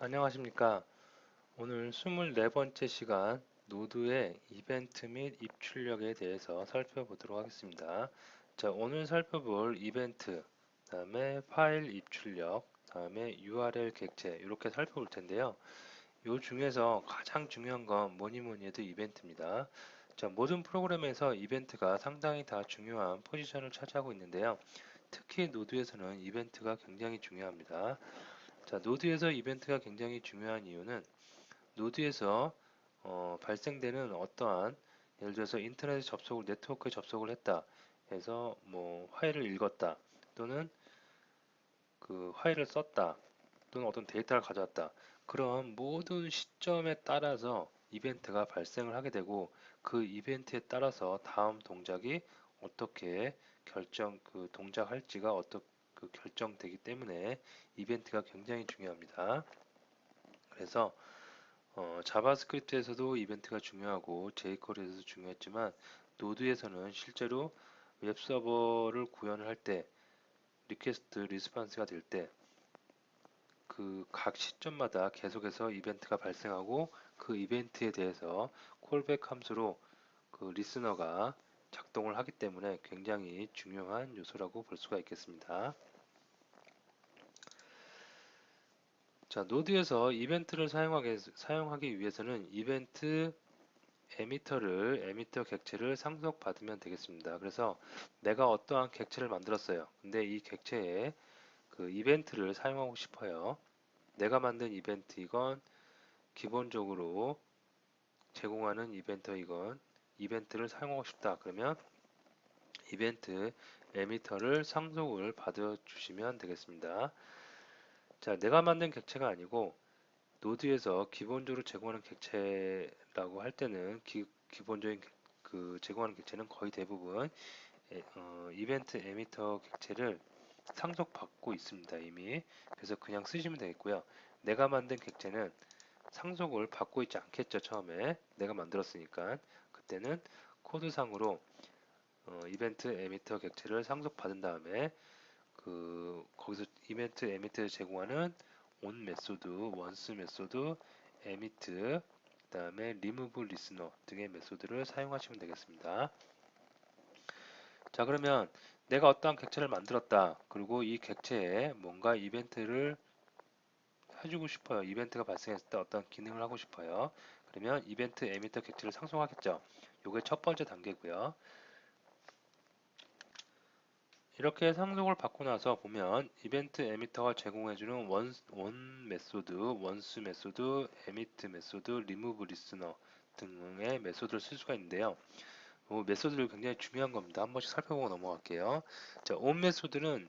안녕하십니까. 오늘 24번째 시간 노드의 이벤트 및 입출력에 대해서 살펴보도록 하겠습니다. 자, 오늘 살펴볼 이벤트, 다음에 파일 입출력, 다음에 URL 객체 이렇게 살펴볼 텐데요. 이 중에서 가장 중요한 건 뭐니 뭐니 해도 이벤트입니다. 자, 모든 프로그램에서 이벤트가 상당히 다 중요한 포지션을 차지하고 있는데요. 특히 노드에서는 이벤트가 굉장히 중요합니다. 자, 노드에서 이벤트가 굉장히 중요한 이유는 노드에서 발생되는 어떠한 예를 들어서 인터넷 접속을 네트워크에 접속을 했다 해서 뭐 파일을 읽었다 또는 그 파일을 썼다 또는 어떤 데이터를 가져왔다 그런 모든 시점에 따라서 이벤트가 발생을 하게 되고 그 이벤트에 따라서 다음 동작이 어떻게 그 동작할지가 결정되기 때문에 이벤트가 굉장히 중요합니다. 그래서 자바스크립트에서도 이벤트가 중요하고 jQuery에서도 중요했지만 노드에서는 실제로 웹서버를 구현을 할 때 리퀘스트 리스폰스가 될 때 그 각 시점마다 계속해서 이벤트가 발생하고 그 이벤트에 대해서 콜백 함수로 그 리스너가 작동을 하기 때문에 굉장히 중요한 요소라고 볼 수가 있겠습니다. 자, 노드에서 이벤트를 사용하기 위해서는 이벤트 에미터 객체를 상속받으면 되겠습니다. 그래서 내가 어떠한 객체를 만들었어요. 근데 이 객체에 그 이벤트를 사용하고 싶어요. 내가 만든 이벤트이건 기본적으로 제공하는 이벤트이건 이벤트를 사용하고 싶다. 그러면 이벤트 에미터를 상속을 받아 주시면 되겠습니다. 자, 내가 만든 객체가 아니고 노드에서 기본적으로 제공하는 객체라고 할 때는 기본적인 제공하는 객체는 거의 대부분 이벤트 에미터 객체를 상속받고 있습니다, 이미. 그래서 그냥 쓰시면 되겠고요. 내가 만든 객체는 상속을 받고 있지 않겠죠, 처음에. 내가 만들었으니까. 그때는 코드상으로 이벤트 에미터 객체를 상속받은 다음에 거기서 이벤트 에미트 제공하는 on 메소드, once 메소드, emit, 그다음에 remove listener 등의 메소드를 사용하시면 되겠습니다. 자, 그러면 내가 어떠한 객체를 만들었다. 그리고 이 객체에 뭔가 이벤트를 해주고 싶어요. 이벤트가 발생했을 때 어떤 기능을 하고 싶어요. 그러면 이벤트 에미터 객체를 상속하겠죠. 이게 첫 번째 단계고요. 이렇게 상속을 받고 나서 보면 이벤트 에미터가 제공해주는 원 메소드, 원스 메소드, 에미트 메소드, 리무브 리스너 등의 메소드를 쓸 수가 있는데요. 메소드를 굉장히 중요한 겁니다. 한 번씩 살펴보고 넘어갈게요. 자, 온 메소드는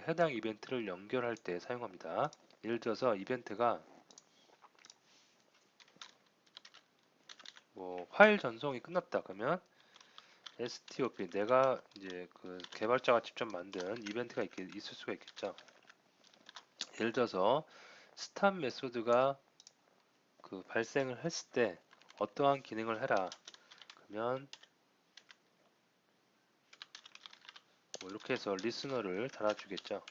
해당 이벤트를 연결할 때 사용합니다. 예를 들어서 이벤트가 뭐 파일 전송이 끝났다 그러면 stop 내가 이제 그 개발자가 직접 만든 이벤트가 있을 수가 있겠죠. 예를 들어서 스탑 메소드가 발생을 했을 때 어떠한 기능을 해라. 그러면 뭐 이렇게 해서 리스너를 달아주겠죠.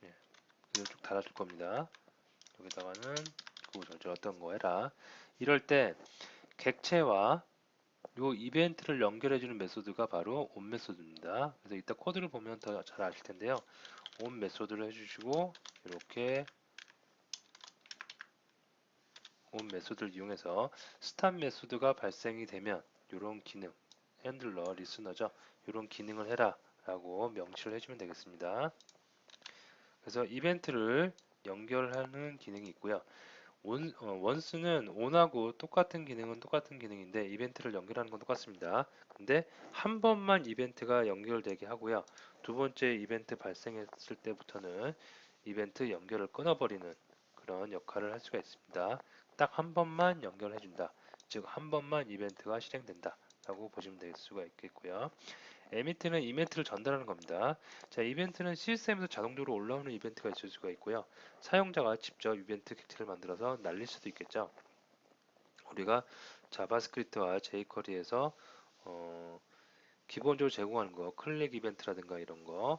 예, 이거 쭉 달아줄 겁니다. 여기다가는 어떤 거 해라. 이럴 때 객체와 요 이벤트를 연결해주는 메소드가 바로 on 메소드입니다. 그래서 이따 코드를 보면 더 잘 아실 텐데요. on 메소드를 해주시고 이렇게 on 메소드를 이용해서 스탑 메소드가 발생이 되면 이런 기능 핸들러 리스너죠. 이런 기능을 해라 라고 명시를 해주면 되겠습니다. 그래서 이벤트를 연결하는 기능이 있고요. 원스는 on하고 똑같은 기능은 똑같은 기능인데 이벤트를 연결하는 건 똑같습니다. 근데 한 번만 이벤트가 연결되게 하고요. 두 번째 이벤트 발생했을 때부터는 이벤트 연결을 끊어버리는 그런 역할을 할 수가 있습니다. 딱 한 번만 연결해준다. 즉 한 번만 이벤트가 실행된다. 라고 보시면 될 수가 있겠고요. 에미트는 이벤트를 전달하는 겁니다. 자, 이벤트는 시스템에서 자동적으로 올라오는 이벤트가 있을 수가 있고요. 사용자가 직접 이벤트 객체를 만들어서 날릴 수도 있겠죠. 우리가 자바스크립트와 jQuery에서 기본적으로 제공하는 거, 클릭 이벤트라든가 이런 거,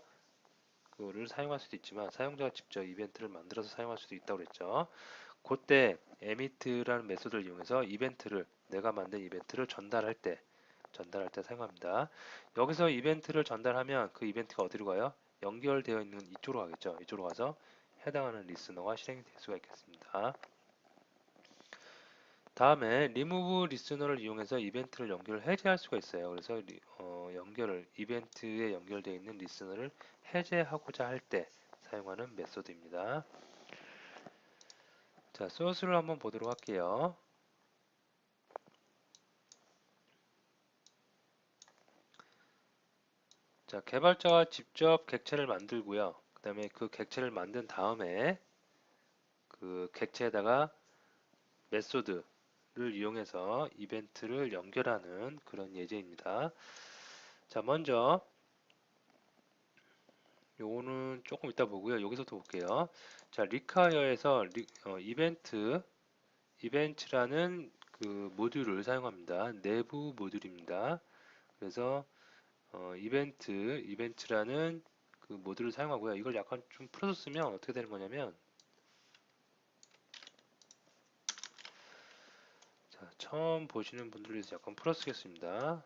그거를 사용할 수도 있지만 사용자가 직접 이벤트를 만들어서 사용할 수도 있다고 그랬죠. 그때 emit라는 메소드를 이용해서 이벤트를 내가 만든 이벤트를 전달할 때 사용합니다. 여기서 이벤트를 전달하면 그 이벤트가 어디로 가요? 연결되어 있는 이쪽으로 가겠죠. 이쪽으로 가서 해당하는 리스너가 실행이 될 수가 있겠습니다. 다음에 remove 리스너를 이용해서 이벤트를 해제할 수가 있어요. 그래서 이벤트에 연결되어 있는 리스너를 해제하고자 할 때 사용하는 메소드입니다. 자, 소스를 한번 보도록 할게요. 자, 개발자가 직접 객체를 만들고요. 그 다음에 그 객체를 만든 다음에 그 객체에다가 메소드를 이용해서 이벤트를 연결하는 그런 예제입니다. 자, 먼저 요거는 조금 이따 보고요. 여기서부터 볼게요. 자, require에서 이벤트라는 그 모듈을 사용합니다. 내부 모듈입니다. 그래서 이벤트라는 그 모듈을 사용하고요. 이걸 약간 좀 풀어서 쓰면 어떻게 되는 거냐면, 자, 처음 보시는 분들을 위해서 약간 풀어 쓰겠습니다.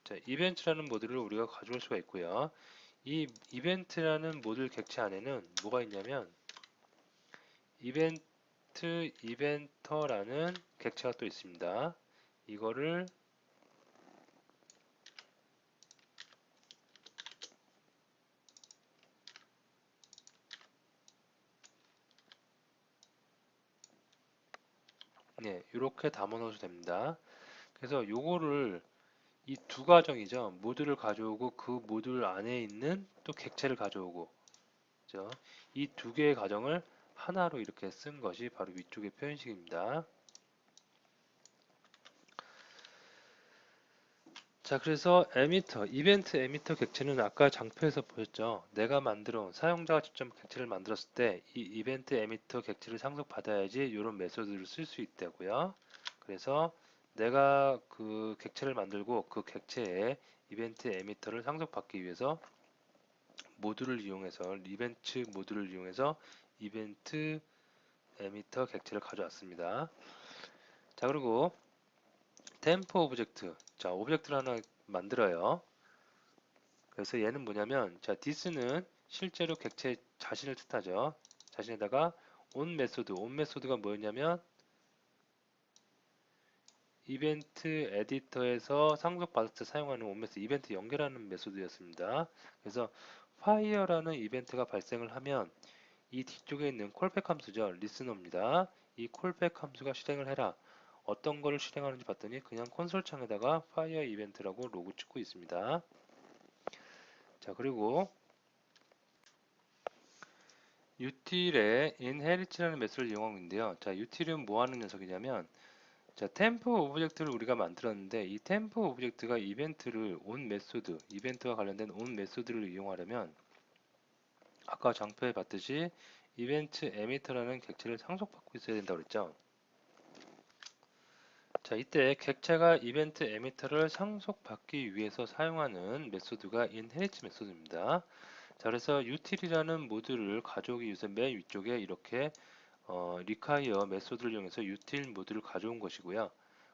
자, 이벤트라는 모듈을 우리가 가져올 수가 있고요. 이 이벤트라는 모듈 객체 안에는 뭐가 있냐면, 이벤터라는 객체가 또 있습니다. 이거를 네, 이렇게 담아 넣어도 됩니다. 그래서 요거를 이 두 과정이죠. 모듈을 가져오고 그 모듈 안에 있는 또 객체를 가져오고, 그죠? 이 두 개의 과정을 하나로 이렇게 쓴 것이 바로 위쪽의 표현식입니다. 자, 그래서 이벤트 에미터 객체는 아까 장표에서 보셨죠? 내가 만들어 온 사용자가 직접 객체를 만들었을 때 이 이벤트 에미터 객체를 상속받아야지 이런 메소드를 쓸 수 있다고요. 그래서 내가 그 객체를 만들고 그 객체에 이벤트 에미터를 상속받기 위해서 이벤트 모듈을 이용해서 이벤트 에미터 객체를 가져왔습니다. 자, 그리고 템포 오브젝트. 자, 오브젝트를 하나 만들어요. 그래서 얘는 뭐냐면, 자, this는 실제로 객체 자신을 뜻하죠. 자신에다가 온 메소드가 뭐였냐면, 이벤트 에디터에서 상속받을 때 사용하는 온 메소드, 이벤트 연결하는 메소드였습니다. 그래서 fire라는 이벤트가 발생을 하면 이 뒤쪽에 있는 콜백 함수죠. 리스너입니다. 이 콜백 함수가 실행을 해라. 어떤 거를 실행하는지 봤더니 그냥 콘솔 창에다가 fire 이벤트라고 로그 찍고 있습니다. 자, 그리고 util의 inherit라는 메소드를 이용하고 있는데요. 자, util은 뭐 하는 녀석이냐면, 자, 템포 오브젝트를 우리가 만들었는데, 이 템포 오브젝트가 이벤트와 관련된 온 메소드를 이용하려면, 아까 장표에 봤듯이 이벤트 에미터라는 객체를 상속받고 있어야 된다고 그랬죠. 자, 이때 객체가 이벤트 에미터를 상속받기 위해서 사용하는 메소드가 inherit 메소드입니다. 자, 그래서 util이라는 모듈을 가져오기 위해서 맨 위쪽에 이렇게 require 메소드를 이용해서 util 모듈을 가져온 것이고요.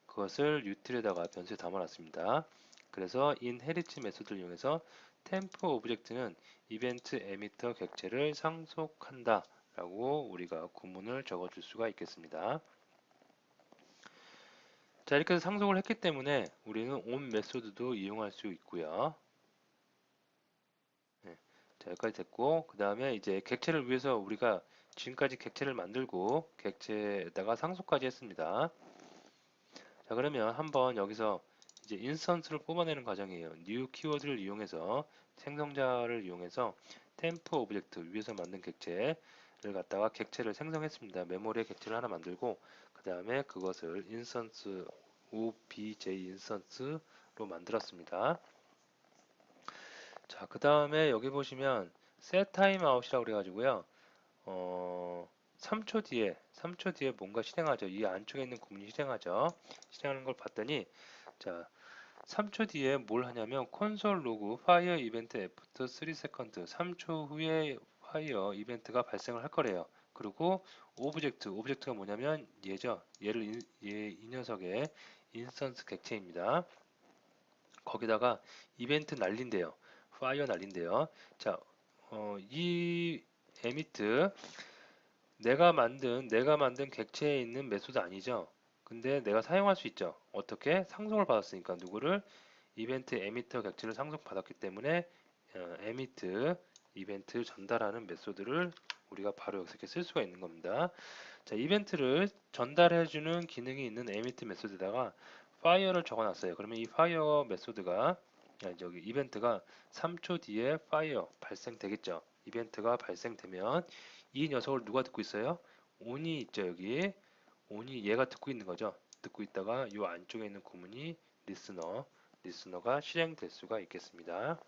그것을 util에다가 변수에 담아놨습니다. 그래서 inherit 메소드를 이용해서 temp 오브젝트는 이벤트 에미터 객체를 상속한다 라고 우리가 구문을 적어줄 수가 있겠습니다. 자, 이렇게 해서 상속을 했기 때문에 우리는 on 메소드도 이용할 수 있고요. 네, 자, 여기까지 됐고, 그 다음에 이제 객체를 위해서 우리가 지금까지 객체를 만들고 객체에다가 상속까지 했습니다. 자, 그러면 한번 여기서 이제 인스턴스를 뽑아내는 과정이에요. new 키워드를 이용해서 생성자를 이용해서 템프 오브젝트 위에서 만든 객체를 갖다가 객체를 생성했습니다. 메모리에 객체를 하나 만들고 그 다음에 그것을 인스턴스 obj 인스턴스로 만들었습니다. 자, 그 다음에 여기 보시면 set timeout이라고 그래가지고요. 3초 뒤에 뭔가 실행하죠. 이 안쪽에 있는 구문이 실행하죠. 실행하는 걸 봤더니, 자, 3초 뒤에 뭘 하냐면 콘솔 로그 파이어 이벤트 애프터 3세컨드 3초 후에 파이어 이벤트가 발생을 할 거래요. 그리고 오브젝트가 뭐냐면 얘죠. 이 녀석의 인스턴스 객체입니다. 거기다가 이벤트 날린대요. 파이어 날린대요. 자, 이 에미트 내가 만든 객체에 있는 메소드 아니죠. 근데 내가 사용할 수 있죠. 어떻게? 상속을 받았으니까 누구를? 이벤트 에미터 객체를 상속받았기 때문에 에미트 이벤트 전달하는 메소드를 우리가 바로 여기서 이렇게 쓸 수가 있는 겁니다. 자, 이벤트를 전달해주는 기능이 있는 에미트 메소드에다가 파이어를 적어놨어요. 그러면 이 파이어 메소드가 저기 이벤트가 3초 뒤에 파이어 발생되겠죠. 이벤트가 발생되면 이 녀석을 누가 듣고 있어요? 온이 있죠, 여기. 온이 얘가 듣고 있는 거죠. 듣고 있다가 이 안쪽에 있는 구문이 리스너가 실행될 수가 있겠습니다.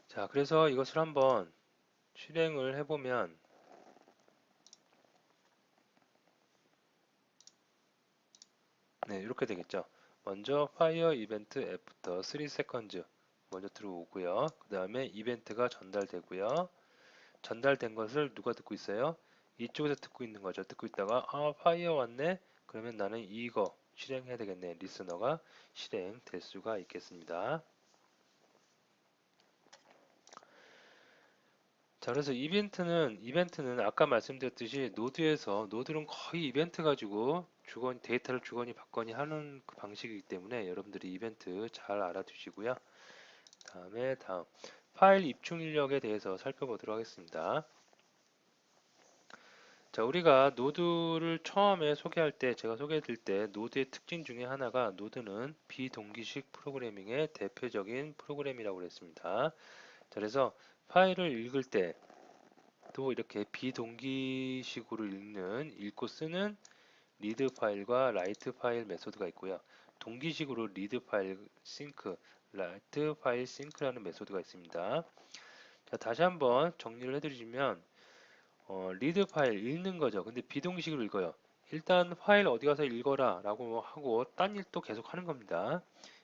자, 그래서 이것을 한번 실행을 해보면 네, 이렇게 되겠죠. 먼저 fire event after 3 seconds 먼저 들어오고요. 그 다음에 이벤트가 전달되고요. 전달된 것을 누가 듣고 있어요? 이쪽에서 듣고 있는 거죠. 듣고 있다가 파이어 왔네. 그러면 나는 이거 실행해야 되겠네. 리스너가 실행될 수가 있겠습니다. 자, 그래서 이벤트는 아까 말씀드렸듯이 노드는 거의 이벤트 가지고 데이터를 주거니 받거니 하는 그 방식이기 때문에 여러분들이 이벤트 잘 알아두시고요. 다음 파일 입출 입력에 대해서 살펴보도록 하겠습니다. 자, 우리가 노드를 처음에 제가 소개해드릴 때 노드의 특징 중에 하나가 노드는 비동기식 프로그래밍의 대표적인 프로그램이라고 그랬습니다. 자, 그래서 파일을 읽을 때 또 이렇게 비동기식으로 읽고 쓰는 리드 파일과 라이트 파일 메소드가 있고요. 동기식으로 리드 파일 싱크, 라이트 파일 싱크라는 메소드가 있습니다. 자, 다시 한번 정리를 해드리면 리드 파일 읽는 거죠. 근데 비동기식으로 읽어요. 일단 파일 어디 가서 읽어라 라고 하고 딴 일도 계속 하는 겁니다.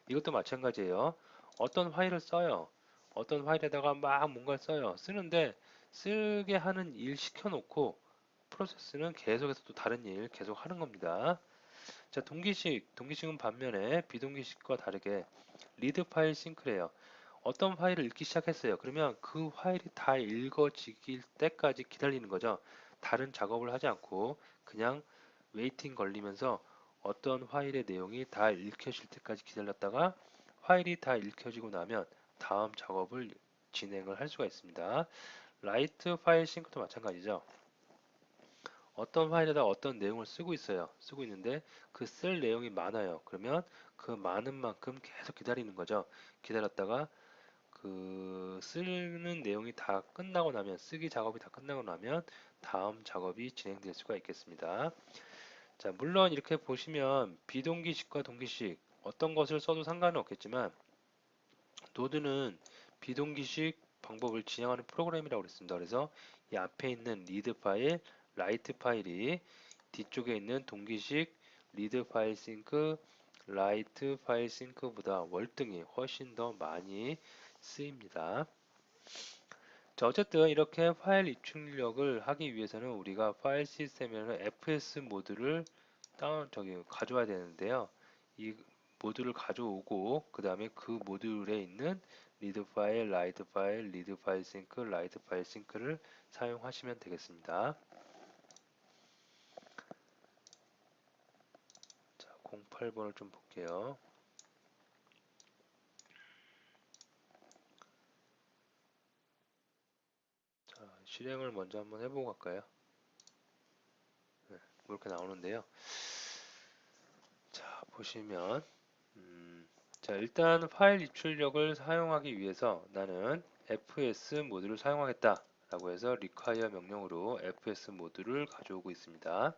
이것도 마찬가지예요. 어떤 파일을 써요. 어떤 파일에다가 막 뭔가를 써요. 쓰는데 쓰게 하는 일 시켜놓고 프로세스는 계속해서 또 다른 일 계속 하는 겁니다. 자, 동기식은 반면에 비동기식과 다르게 리드 파일 싱크래요. 어떤 파일을 읽기 시작했어요. 그러면 그 파일이 다 읽어지길 때까지 기다리는 거죠. 다른 작업을 하지 않고 그냥 웨이팅 걸리면서 어떤 파일의 내용이 다 읽혀질 때까지 기다렸다가 파일이 다 읽혀지고 나면 다음 작업을 진행을 할 수가 있습니다. 라이트 파일 싱크도 마찬가지죠. 어떤 파일에다 어떤 내용을 쓰고 있어요. 쓰고 있는데 그 쓸 내용이 많아요. 그러면 그 많은 만큼 계속 기다리는 거죠. 기다렸다가 그 쓰는 내용이 다 끝나고 나면 쓰기 작업이 다 끝나고 나면 다음 작업이 진행될 수가 있겠습니다. 자, 물론 이렇게 보시면 비동기식과 동기식 어떤 것을 써도 상관은 없겠지만 노드는 비동기식 방법을 진행하는 프로그램이라고 그랬습니다. 그래서 이 앞에 있는 리드 파일, 라이트 파일이 뒤쪽에 있는 동기식 리드 파일 싱크, 라이트 파일 싱크보다 월등히 훨씬 더 많이 쓰입니다. 자, 어쨌든 이렇게 파일 입출력을 하기 위해서는 우리가 파일 시스템에는 FS 모드를 가져와야 되는데요. 이 모듈을 가져오고 그 다음에 그 모듈에 있는 리드 파일, 라이트 파일, 리드 파일 싱크, 라이트 파일 싱크를 사용하시면 되겠습니다. 자, 08번을 좀 볼게요. 자, 실행을 먼저 한번 해보고 갈까요? 네, 이렇게 나오는데요. 자, 보시면 자, 일단 파일 입출력을 사용하기 위해서 나는 fs 모듈을 사용하겠다 라고 해서 require 명령으로 fs 모듈을 가져오고 있습니다.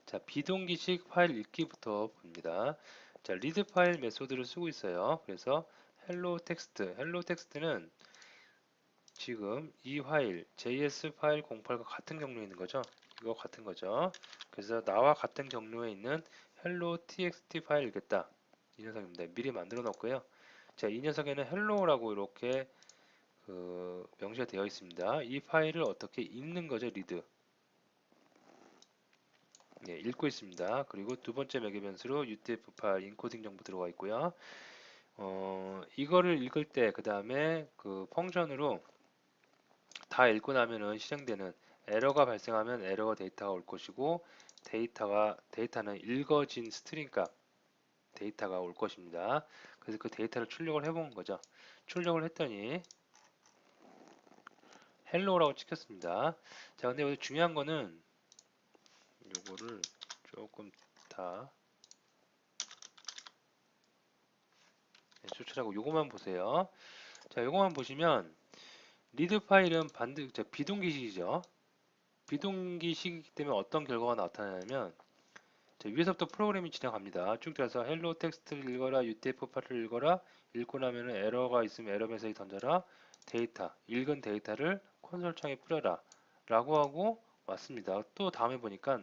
자, 비동기식 파일 읽기부터 봅니다. 자, read 파일 메소드를 쓰고 있어요. 그래서 hello 텍스트는 지금 이 파일 js 파일 08과 같은 경로에 있는 거죠. 이거 같은 거죠. 그래서 나와 같은 경로에 있는 hello txt 파일 읽겠다. 이 녀석입니다. 미리 만들어 놓고요. 자, 이 녀석에는 hello라고 이렇게 명시가 되어 있습니다. 이 파일을 어떻게 읽는 거죠? 리드. 예, 읽고 있습니다. 그리고 두 번째 매개 변수로 UTF 파일 인코딩 정보 들어가 있고요. 이거를 읽을 때 그 다음에 그 펑션으로 다 읽고 나면은 실행되는 에러가 발생하면 에러 데이터가 올 것이고 데이터는 읽어진 스트링 값 데이터가 올 것입니다. 그래서 그 데이터를 출력을 해본 거죠. 출력을 했더니 헬로우라고 찍혔습니다. 자, 근데 여기 중요한 거는 요거를 조금 다 추출하고 요거만 보세요. 자, 요거만 보시면 리드 파일은 비동기식이죠. 비동기식이기 때문에 어떤 결과가 나타나냐면 자, 위에서부터 프로그램이 진행합니다. 쭉 들어서 헬로 텍스트를 읽어라, UTF 파일을 읽어라, 읽고 나면은 에러가 있으면 에러 메시지 던져라, 읽은 데이터를 콘솔 창에 뿌려라 라고 하고 왔습니다. 또 다음에 보니까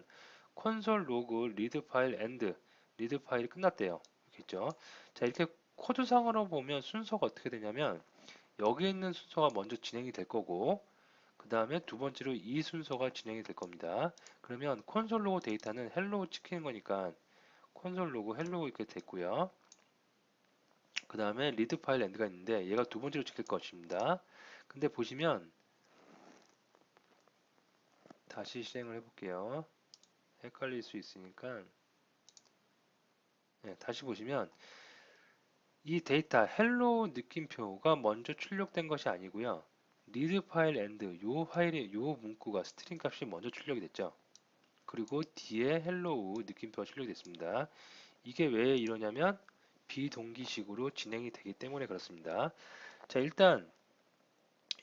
콘솔 로그 리드 파일 엔드 리드 파일이 끝났대요. 이렇게 있죠. 자, 이렇게 코드상으로 보면 순서가 어떻게 되냐면 여기 있는 순서가 먼저 진행이 될 거고 그 다음에 두 번째로 이 순서가 진행이 될 겁니다. 그러면 콘솔 로그 데이터는 헬로우 찍히는 거니까 콘솔 로그 헬로우 이렇게 됐고요. 그 다음에 리드 파일 엔드가 있는데 얘가 두 번째로 찍힐 것입니다. 근데 보시면 다시 실행을 해볼게요. 헷갈릴 수 있으니까 네, 다시 보시면 이 데이터 헬로우 느낌표가 먼저 출력된 것이 아니고요. 리드 파일 엔드 요 문구가 스트링 값이 먼저 출력이 됐죠. 그리고 뒤에 헬로우 느낌표가 출력이 됐습니다. 이게 왜 이러냐면 비동기식으로 진행이 되기 때문에 그렇습니다. 자, 일단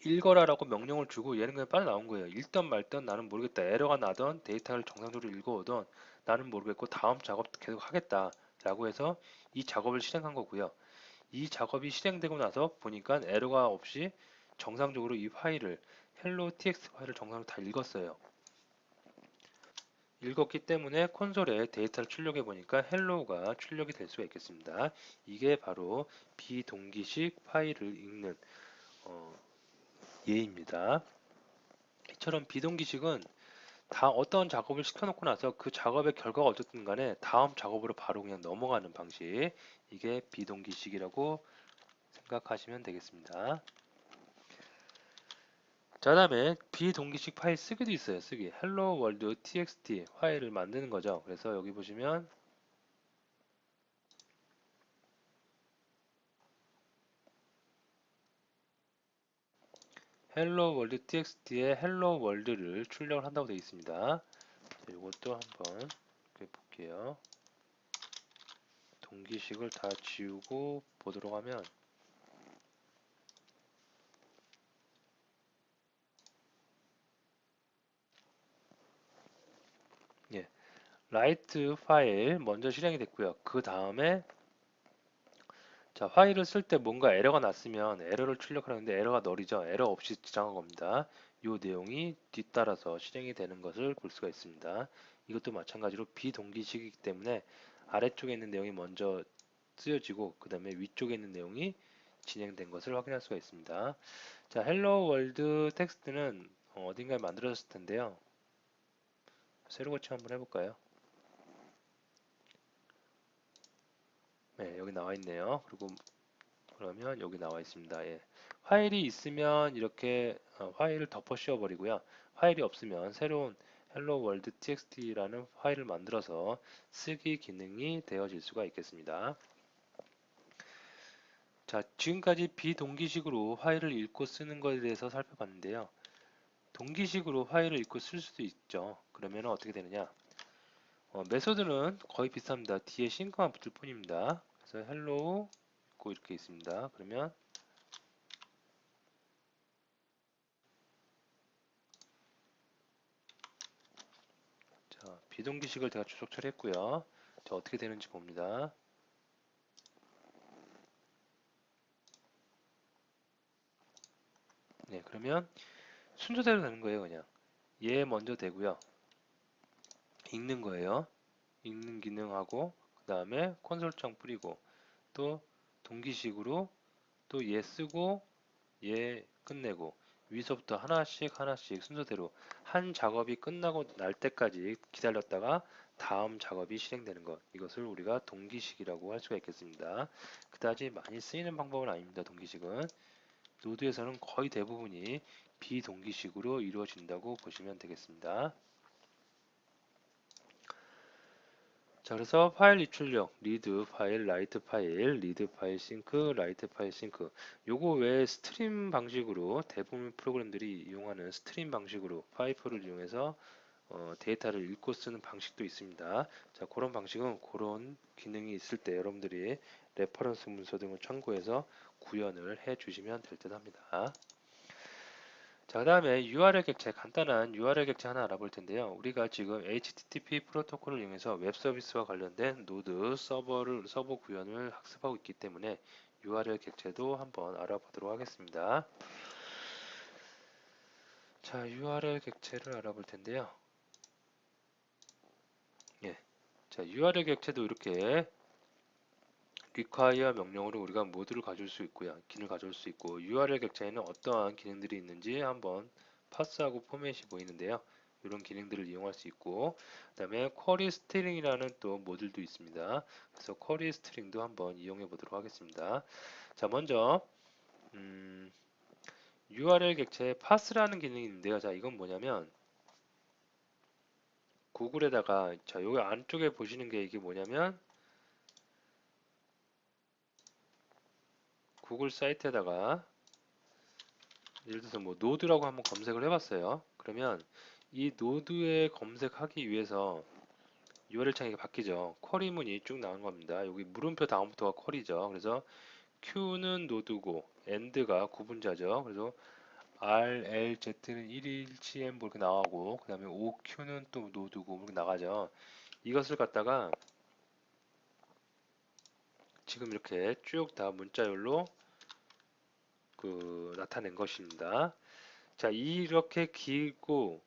읽어라라고 명령을 주고 얘는 그냥 빨리 나온 거예요. 읽던 말던 나는 모르겠다. 에러가 나던 데이터를 정상적으로 읽어오던 나는 모르겠고 다음 작업 계속 하겠다 라고 해서 이 작업을 실행한 거고요. 이 작업이 실행되고 나서 보니까 에러가 없이 정상적으로 이 파일을 hello txt 파일을 정상적으로 다 읽었어요. 읽었기 때문에 콘솔에 데이터를 출력해 보니까 헬로우가 출력이 될 수가 있겠습니다. 이게 바로 비동기식 파일을 읽는 예입니다. 이처럼 비동기식은 다 어떤 작업을 시켜놓고 나서 그 작업의 결과가 어쨌든 간에 다음 작업으로 바로 그냥 넘어가는 방식 이게 비동기식이라고 생각하시면 되겠습니다. 자, 다음에 비동기식 파일 쓰기도 있어요. 쓰기 hello world txt 파일을 만드는 거죠. 그래서 여기 보시면 hello world txt에 hello world를 출력을 한다고 되어 있습니다. 이것도 한번 볼게요. 동기식을 다 지우고 보도록 하면 예, write 파일 먼저 실행이 됐고요. 그 다음에 자, 파일을 쓸 때 뭔가 에러가 났으면 에러를 출력하는데 에러가 널이죠. 에러 없이 지정한 겁니다. 이 내용이 뒤따라서 실행이 되는 것을 볼 수가 있습니다. 이것도 마찬가지로 비동기식이기 때문에 아래쪽에 있는 내용이 먼저 쓰여지고 그 다음에 위쪽에 있는 내용이 진행된 것을 확인할 수가 있습니다. 자, 헬로 월드 텍스트는 어딘가에 만들어졌을 텐데요. 새로 고치 한번 해볼까요? 네, 여기 나와 있네요. 그리고 그러면 여기 나와 있습니다. 예. 파일이 있으면 이렇게 파일을 덮어 씌워 버리고요. 파일이 없으면 새로운 hello world txt라는 파일을 만들어서 쓰기 기능이 되어질 수가 있겠습니다. 자, 지금까지 비동기식으로 파일을 읽고 쓰는 것에 대해서 살펴봤는데요. 동기식으로 파일을 읽고 쓸 수도 있죠. 그러면 어떻게 되느냐? 메소드는 거의 비슷합니다. 뒤에 싱크만 붙을 뿐입니다. 그래서 hello 있고 이렇게 있습니다. 그러면 자, 비동기식을 제가 주석 처리했고요. 자, 어떻게 되는지 봅니다. 네, 그러면 순서대로 되는 거예요, 그냥. 얘 먼저 되고요. 읽는 거예요. 읽는 기능하고 그 다음에 콘솔창 뿌리고 또 동기식으로 또 얘 쓰고 얘 끝내고 위서부터 하나씩 하나씩 순서대로 한 작업이 끝나고 날 때까지 기다렸다가 다음 작업이 실행되는 것, 이것을 우리가 동기식이라고 할 수가 있겠습니다. 그다지 많이 쓰이는 방법은 아닙니다. 동기식은 노드에서는 거의 대부분이 비동기식으로 이루어진다고 보시면 되겠습니다. 자, 그래서 파일 입출력, 리드 파일, 라이트 파일, 리드 파일 싱크, 라이트 파일 싱크. 요거 외에 스트림 방식으로 대부분 프로그램들이 이용하는 스트림 방식으로 파이프를 이용해서 데이터를 읽고 쓰는 방식도 있습니다. 자, 그런 방식은 그런 기능이 있을 때 여러분들이 레퍼런스 문서 등을 참고해서 구현을 해 주시면 될 듯 합니다. 자, 그 다음에 URL 객체, 간단한 URL 객체 하나 알아볼 텐데요. 우리가 지금 HTTP 프로토콜을 이용해서 웹 서비스와 관련된 노드 서버 구현을 학습하고 있기 때문에 URL 객체도 한번 알아보도록 하겠습니다. 자, URL 객체를 알아볼 텐데요. 예. 자, URL 객체도 이렇게 require 명령으로 우리가 모듈을 가져올 수 있고요. 기능을 가져올 수 있고 URL 객체에는 어떠한 기능들이 있는지 한번 파스하고 포맷이 보이는데요. 이런 기능들을 이용할 수 있고 그 다음에 쿼리 스트링이라는 또 모듈도 있습니다. 그래서 쿼리 스트링도 한번 이용해 보도록 하겠습니다. 자, 먼저 URL 객체에 파스라는 기능이 있는데요. 자, 이건 뭐냐면 구글에다가 자, 여기 안쪽에 보시는 게 이게 뭐냐면 구글 사이트에다가 예를 들어서 뭐 노드라고 한번 검색을 해봤어요. 그러면 이 노드에 검색하기 위해서 URL 창이 바뀌죠. 쿼리 문이 쭉 나오는 겁니다. 여기 물음표 다음부터가 쿼리죠. 그래서 Q는 노드고 AND가 구분자죠. 그래서 R, L, Z는 1일치 뭐 이렇게 나오고 그 다음에 OQ는 또 노드고 이렇게 나가죠. 이것을 갖다가 지금 이렇게 쭉 다 문자열로 나타낸 것입니다. 자, 이렇게 길고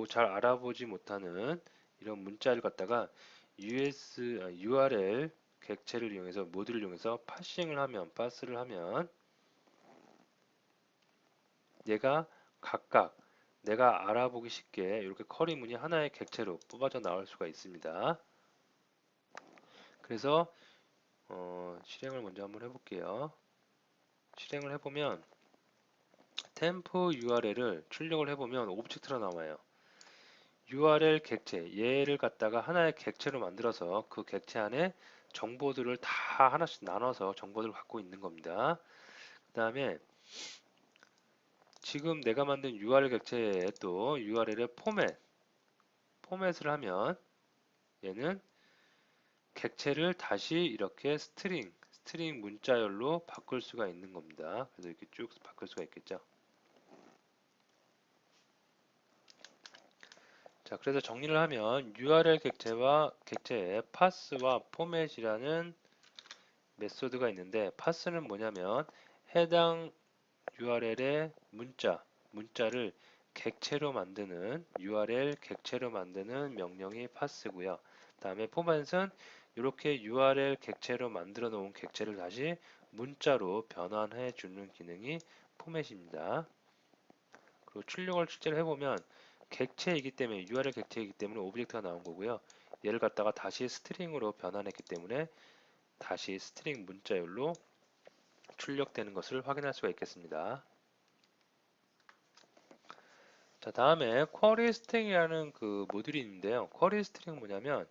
잘 알아보지 못하는 이런 문자를 갖다가 URL 객체를 이용해서 모듈을 이용해서 파스를 하면 얘가 각각 내가 알아보기 쉽게 이렇게 커리문이 하나의 객체로 뽑아져 나올 수가 있습니다. 그래서 실행을 먼저 한번 해볼게요. 실행을 해보면 temp URL을 출력을 해보면 오브젝트로 나와요. URL 객체, 얘를 갖다가 하나의 객체로 만들어서 그 객체 안에 정보들을 다 하나씩 나눠서 정보들을 갖고 있는 겁니다. 그 다음에 지금 내가 만든 URL 객체에 또 URL의 포맷을 하면 얘는 객체를 다시 이렇게 스트링 문자열로 바꿀 수가 있는 겁니다. 그래서 이렇게 쭉 바꿀 수가 있겠죠. 자, 그래서 정리를 하면 URL 객체의 파스와 포맷이라는 메소드가 있는데 파스는 뭐냐면 해당 URL의 문자를 URL 객체로 만드는 명령이 파스고요. 다음에 포맷은 이렇게 URL 객체로 만들어 놓은 객체를 다시 문자로 변환해 주는 기능이 포맷입니다. 그리고 출력을 실제로 해보면 객체이기 때문에 URL 객체이기 때문에 오브젝트가 나온 거고요. 얘를 갖다가 다시 스트링으로 변환했기 때문에 다시 스트링 문자열로 출력되는 것을 확인할 수가 있겠습니다. 자, 다음에 쿼리 스트링이라는 그 모듈이 있는데요. 쿼리 스트링은 뭐냐면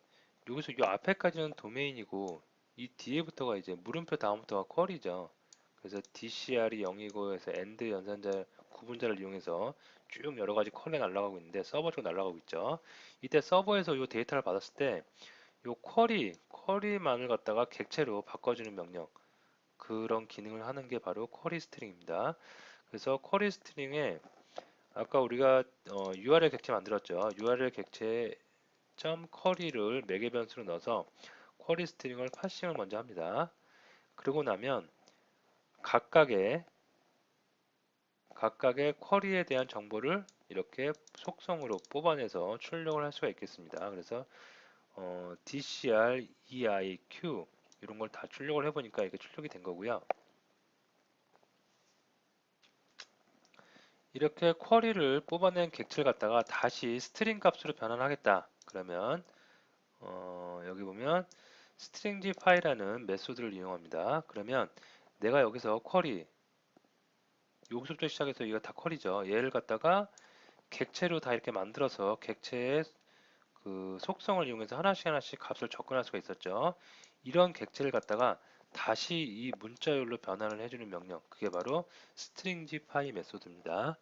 여기서 이 앞에까지는 도메인이고 이 뒤에부터가 이제 물음표 다음부터가 쿼리죠. 그래서 DCR이 0이고 해서 AND 연산자 구분자를 이용해서 쭉 여러 가지 쿼리가 날아가고 있는데 서버 쪽으로 날아가고 있죠. 이때 서버에서 이 데이터를 받았을 때 이 쿼리만을 갖다가 객체로 바꿔주는 명령, 그런 기능을 하는 게 바로 쿼리 스트링입니다. 그래서 쿼리 스트링에 아까 우리가 URL 객체 만들었죠. URL 객체 점 쿼리를 매개 변수로 넣어서 쿼리 스트링을 파싱을 먼저 합니다. 그러고 나면 각각의 쿼리에 대한 정보를 이렇게 속성으로 뽑아내서 출력을 할 수가 있겠습니다. 그래서 DCR, EIQ 이런 걸 다 출력을 해보니까 이게 출력이 된 거고요. 이렇게 쿼리를 뽑아낸 객체를 갖다가 다시 스트링 값으로 변환하겠다. 그러면 여기 보면 string 파이라는 메소드를 이용합니다. 그러면 내가 여기서 쿼리 여기서부터 시작해서 이거 다 쿼리죠. 얘를 갖다가 객체로 다 이렇게 만들어서 객체의 그 속성을 이용해서 하나씩 하나씩 값을 접근할 수가 있었죠. 이런 객체를 갖다가 다시 이 문자열로 변환을 해주는 명령, 그게 바로 stringify 메소드입니다.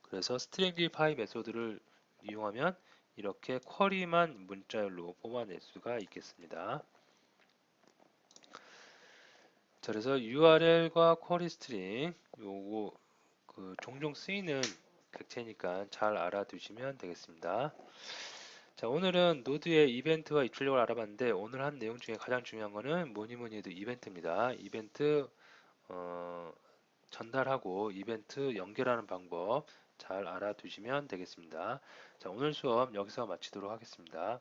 그래서 stringify 메소드를 이용하면 이렇게 쿼리만 문자열로 뽑아낼 수가 있겠습니다. 자, 그래서 URL과 쿼리 스트링 요거 그 종종 쓰이는 객체니까 잘 알아두시면 되겠습니다. 자, 오늘은 노드의 이벤트와 입출력을 알아봤는데 오늘 한 내용 중에 가장 중요한 거는 뭐니 뭐니 해도 이벤트입니다. 이벤트 전달하고 이벤트 연결하는 방법 잘 알아두시면 되겠습니다. 자, 오늘 수업 여기서 마치도록 하겠습니다.